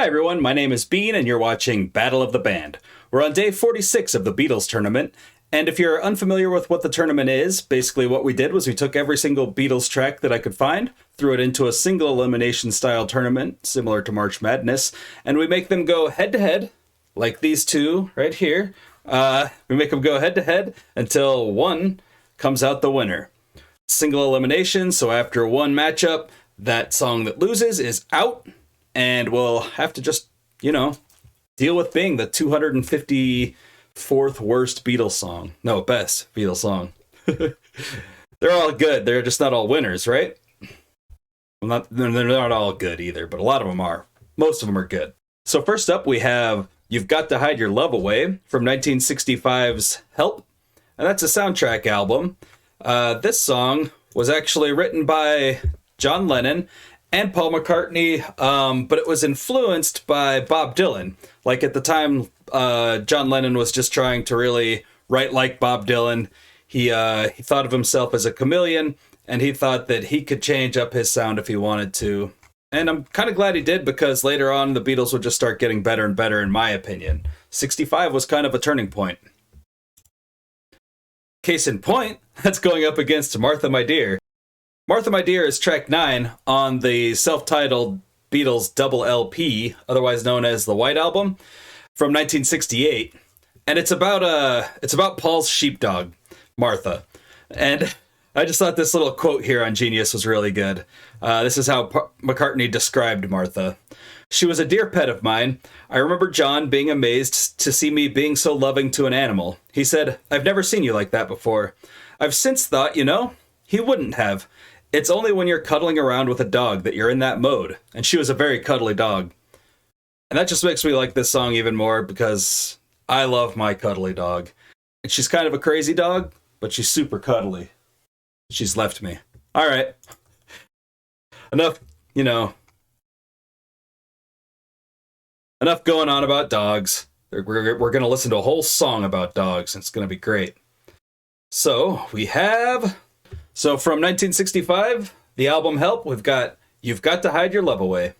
Hi everyone, my name is Bean and you're watching Battle of the Band. We're on day 46 of the Beatles tournament, and if you're unfamiliar with what the tournament is, basically what we did was we took every single Beatles track that I could find, threw it into a single elimination style tournament, similar to March Madness, and we make them go head to head, like these two right here. We make them go head to head until one comes out the winner. Single elimination, so after one matchup, that song that loses is out. And we'll have to just, deal with being the 254th worst Beatles song. No, best Beatles song. They're all good. They're just not all winners, right? Well, they're not all good either, but a lot of them are. Most of them are good. So first up, we have You've Got to Hide Your Love Away from 1965's Help. And that's a soundtrack album. This song was actually written by John Lennon and Paul McCartney, but it was influenced by Bob Dylan. Like at the time, John Lennon was just trying to really write like Bob Dylan. He thought of himself as a chameleon, and he thought that he could change up his sound if he wanted to. And I'm kind of glad he did, because later on, the Beatles would just start getting better and better, in my opinion. 65 was kind of a turning point. Case in point, that's going up against Martha, My Dear. Martha, My Dear is track 9 on the self-titled Beatles double LP, otherwise known as the White Album, from 1968. And it's about Paul's sheepdog, Martha. And I just thought this little quote here on Genius was really good. This is how McCartney described Martha. She was a dear pet of mine. I remember John being amazed to see me being so loving to an animal. He said, "I've never seen you like that before." I've since thought, he wouldn't have. It's only when you're cuddling around with a dog that you're in that mode. And she was a very cuddly dog. And that just makes me like this song even more, because I love my cuddly dog. And she's kind of a crazy dog, but she's super cuddly. She's left me. All right. Enough going on about dogs. We're going to listen to a whole song about dogs. And it's going to be great. So from 1965, the album Help, we've got You've Got to Hide Your Love Away.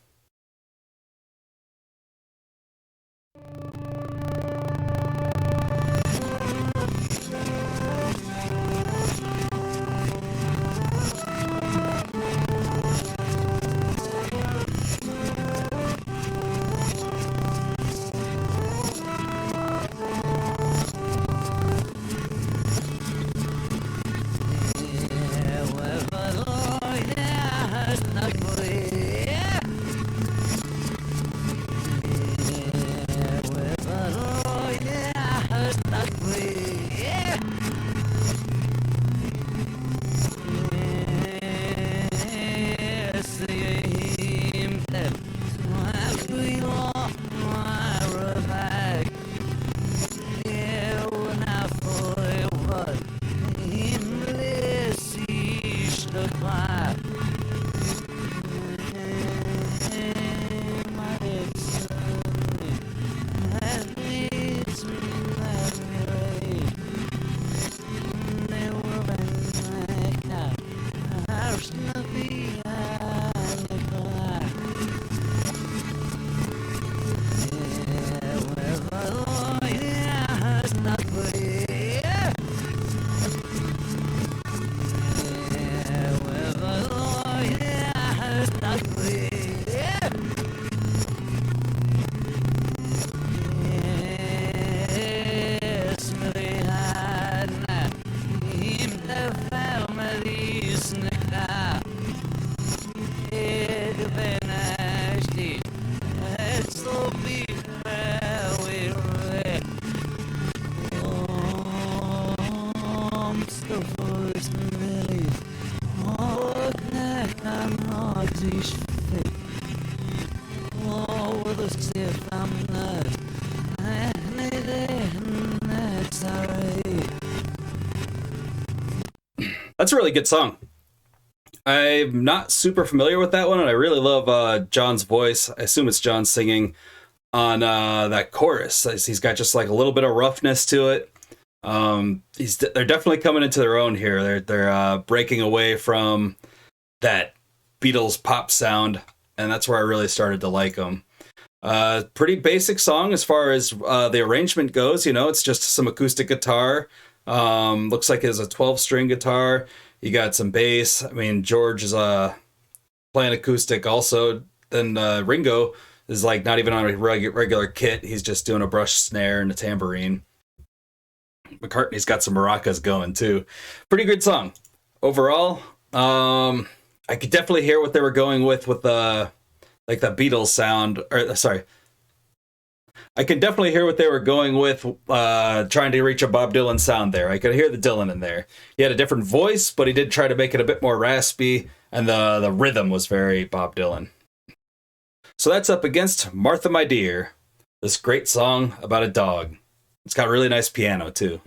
That's a really good song. I'm not super familiar with that one, and I really love John's voice. I assume it's John singing on that chorus. He's got just like a little bit of roughness to it. They're definitely coming into their own here. They're breaking away from that Beatles pop sound, and that's where I really started to like them. Pretty basic song as far as the arrangement goes. You know, it's just some acoustic guitar. Looks like it's a 12-string guitar. You got some bass. I mean, George is playing acoustic also. Then Ringo is like not even on a regular kit. He's just doing a brush snare and a tambourine. McCartney's got some maracas going too. Pretty good song overall. I could definitely hear what they were going with the like the Beatles sound. Or sorry, I could definitely hear what they were going with, trying to reach a Bob Dylan sound there. I could hear the Dylan in there. He had a different voice, but he did try to make it a bit more raspy, and the rhythm was very Bob Dylan. So that's up against Martha My Dear, this great song about a dog. It's got really nice piano too.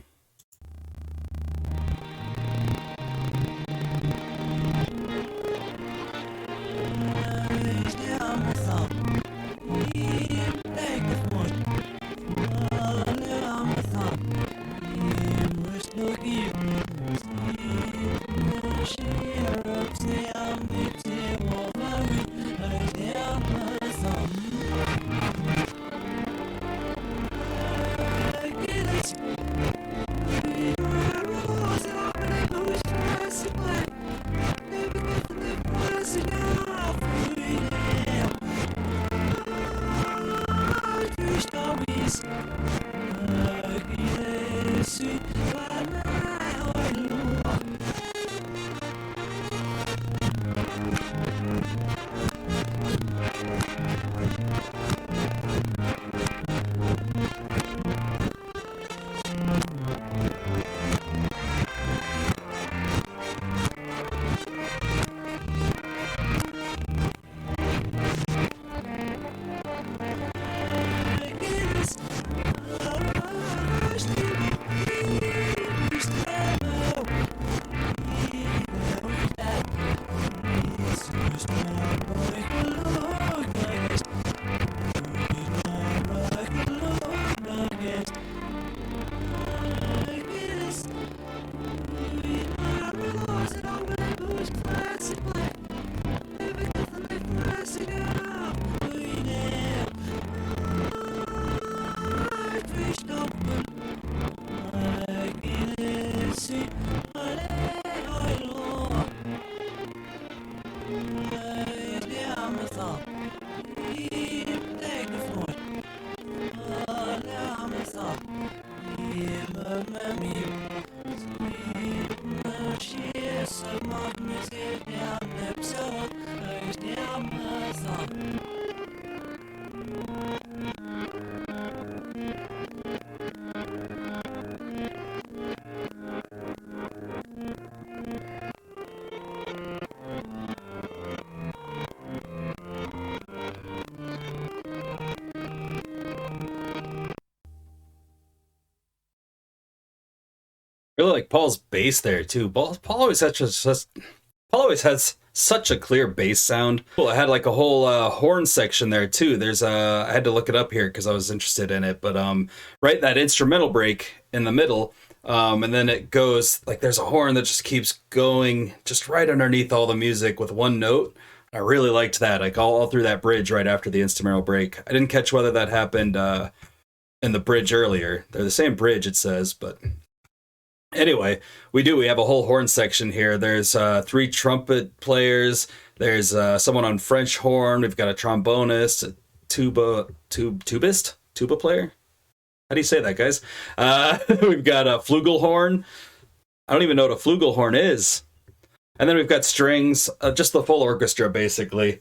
Really like Paul's bass there too. Paul always Paul always has such a clear bass sound. Well, it had like a whole horn section there too. There's I had to look it up here because I was interested in it. But right, that instrumental break in the middle, and then it goes like there's a horn that just keeps going just right underneath all the music with one note. I really liked that, like all through that bridge right after the instrumental break. I didn't catch whether that happened in the bridge earlier. They're the same bridge, it says, but anyway, we have a whole horn section here. There's three trumpet players. There's someone on French horn. We've got a trombonist, a tuba player. How do you say that, guys? We've got a flugelhorn. I don't even know what a flugelhorn is. And then we've got strings, just the full orchestra, basically.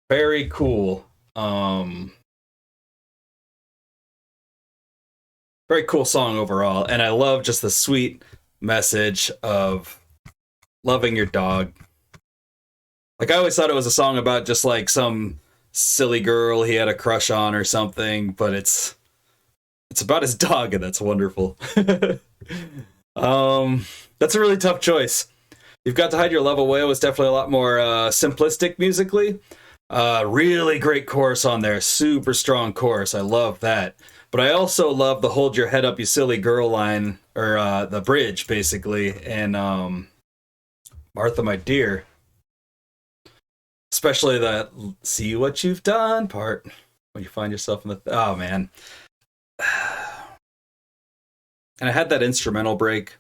Very cool. Very cool song overall, and I love just the sweet message of loving your dog. Like, I always thought it was a song about just like some silly girl he had a crush on or something, but it's about his dog, and that's wonderful. That's a really tough choice. You've Got to Hide Your Love Away was definitely a lot more simplistic musically. Really great chorus on there, super strong chorus. I love that. But I also love the "Hold Your Head Up, You Silly Girl" line, or the bridge, basically, and Martha, My Dear. Especially the "See What You've Done" part. when you find yourself in the... Oh, man. And I had that instrumental break.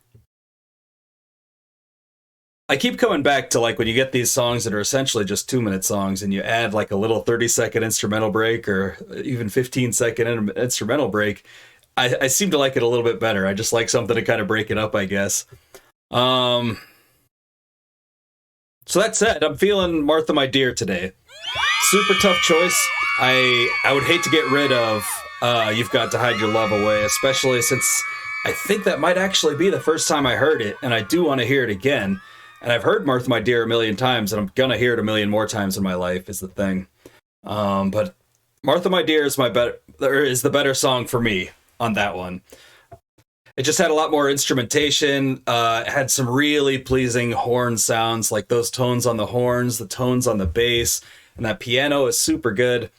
I keep coming back to, like, when you get these songs that are essentially just 2-minute songs and you add, like, a little 30-second instrumental break or even 15-second instrumental break, I seem to like it a little bit better. I just like something to kind of break it up, I guess. So that said, I'm feeling Martha My Dear today. Super tough choice. I would hate to get rid of You've Got to Hide Your Love Away, especially since I think that might actually be the first time I heard it, and I do want to hear it again. And I've heard Martha My Dear a million times, and I'm going to hear it a million more times in my life, is the thing. But Martha My Dear is the better song for me on that one. It just had a lot more instrumentation. It had some really pleasing horn sounds, like those tones on the horns, the tones on the bass, and that piano is super good.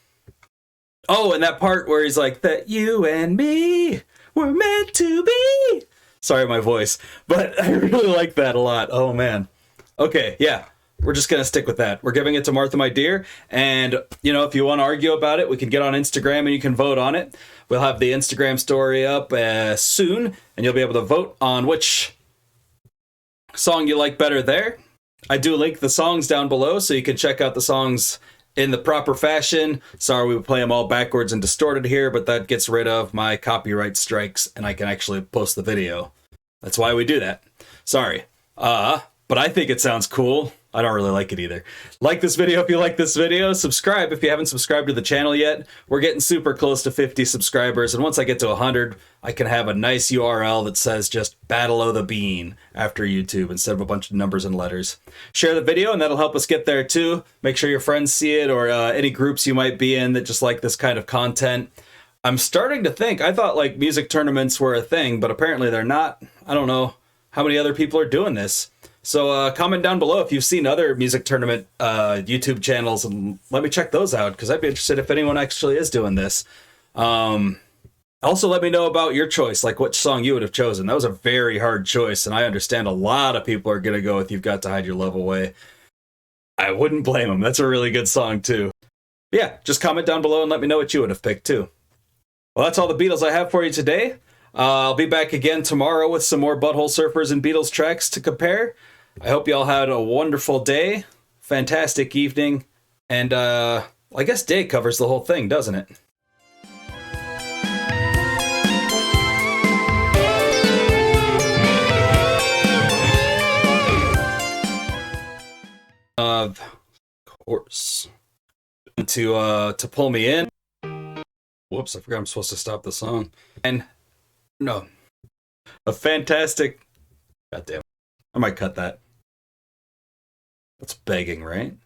Oh, and that part where he's like, that you and me were meant to be. Sorry, my voice, but I really like that a lot. Oh, man. Okay, yeah. We're just going to stick with that. We're giving it to Martha My Dear. And, you know, if you want to argue about it, we can get on Instagram and you can vote on it. We'll have the Instagram story up soon, and you'll be able to vote on which song you like better there. I do link the songs down below, so you can check out the songs in the proper fashion. Sorry, we play them all backwards and distorted here, but that gets rid of my copyright strikes, and I can actually post the video. That's why we do that. Sorry. But I think it sounds cool. I don't really like it either. Like this video if you like this video. Subscribe if you haven't subscribed to the channel yet. We're getting super close to 50 subscribers, and once I get to 100, I can have a nice URL that says just Battle of the Bean after YouTube instead of a bunch of numbers and letters. Share the video, and that'll help us get there too. Make sure your friends see it, or any groups you might be in that just like this kind of content. I'm starting to think, I thought like music tournaments were a thing, but apparently they're not. I don't know how many other people are doing this. So comment down below if you've seen other music tournament YouTube channels, and let me check those out, because I'd be interested if anyone actually is doing this. Also, let me know about your choice, like which song you would have chosen. That was a very hard choice, and I understand a lot of people are going to go with You've Got to Hide Your Love Away. I wouldn't blame them. That's a really good song, too. Yeah, just comment down below and let me know what you would have picked, too. Well, that's all the Beatles I have for you today. I'll be back again tomorrow with some more Butthole Surfers and Beatles tracks to compare. I hope y'all had a wonderful day, fantastic evening, and I guess day covers the whole thing, doesn't it? Of course. To pull me in. Whoops, I forgot I'm supposed to stop the song. And no. A fantastic... God damn it. I might cut that. That's begging, right?